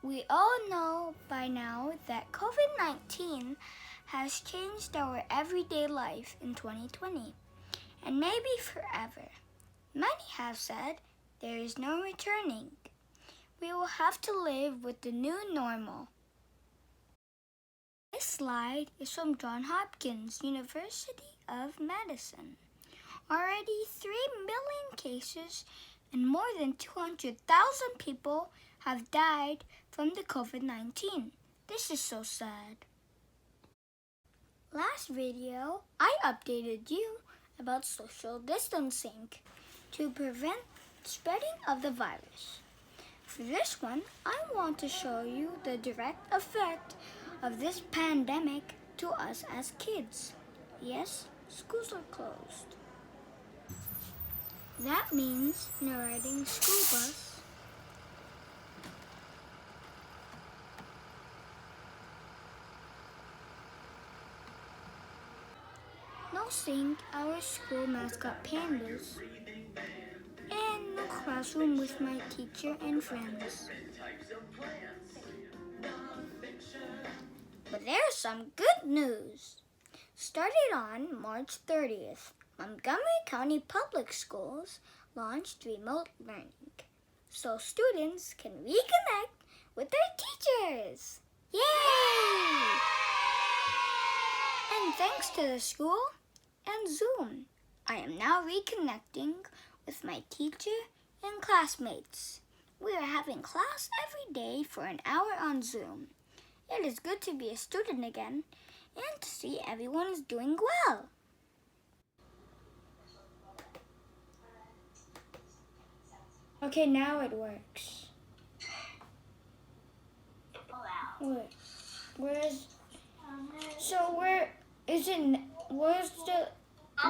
We all know by now that COVID-19 has changed our everyday life in 2020, and maybe forever. Many have said there is no returning. We will have to live with the new normal. This slide is from Johns Hopkins University of Medicine. Already 3 million cases and more than 200,000 people have died from the COVID-19. This is so sad. Last video, I updated you about social distancing to prevent spreading of the virus. For this one, I want to show you the direct effect of this pandemic to us as kids. Yes, schools are closed. That means no riding school bus, no seeing our school mascot pandas, and no classroom with my teacher and friends. But there's some good news. Started on March 30th, Montgomery County Public Schools launched remote learning, so students can reconnect with their teachers. Yay! And thanks to the school and Zoom, I am now reconnecting with my teacher and classmates. We are having class every day for an hour on Zoom. It is good to be a student again and to see everyone is doing well. Okay, now it works.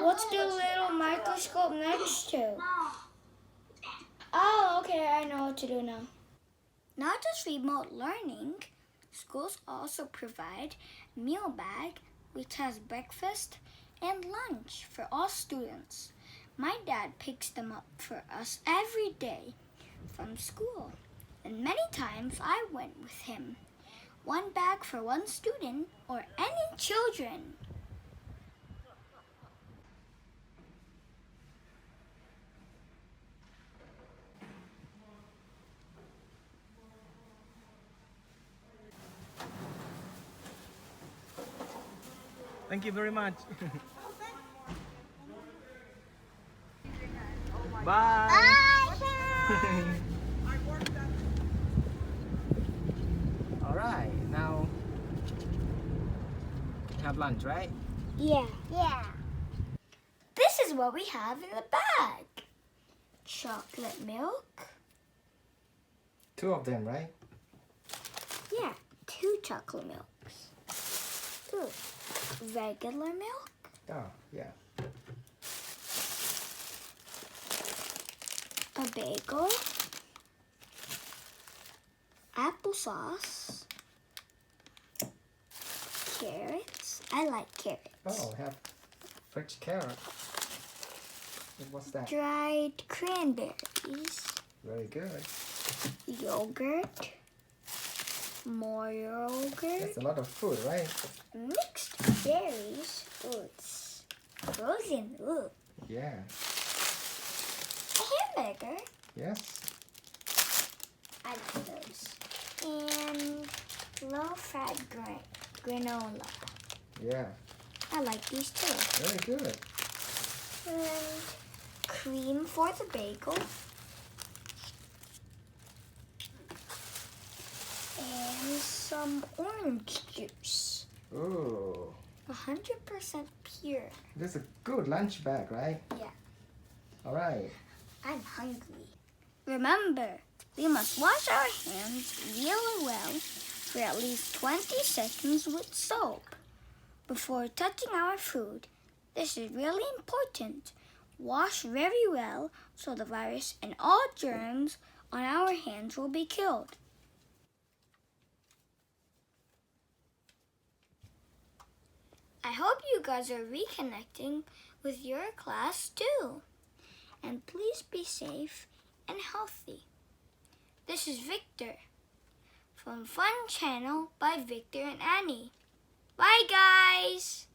What's the little microscope next to? Oh, okay, I know what to do now. Not just remote learning, schools also provide a meal bag which has breakfast and lunch for all students. My dad picks them up for us every day from school, and many times I went with him. One bag for one student or any children. Thank you very much. Bye. All right, now have lunch, right? Yeah. This is what we have in the bag. Chocolate milk. 2 of them, right? Yeah, 2 chocolate milks. 2 regular milk. Oh, yeah. A bagel. Applesauce. Carrots. I like carrots. Oh, have fresh carrot. What's that? Dried cranberries. Very good. Yogurt. More yogurt. That's a lot of food, right? Mixed berries. Fruits. Frozen. Ooh. Yeah. A hamburger. Yes. I like those. And low-fat granola. Yeah. I like these too. Very good. And cream for the bagel. And some orange juice. Ooh. 100% pure. This is a good lunch bag, right? Yeah. All right. I'm hungry. Remember, we must wash our hands really well for at least 20 seconds with soap before touching our food. This is really important. Wash very well so the virus and all germs on our hands will be killed. I hope you guys are reconnecting with your class too. And please be safe and healthy. This is Victor from Fun Channel by Victor and Annie. Bye, guys!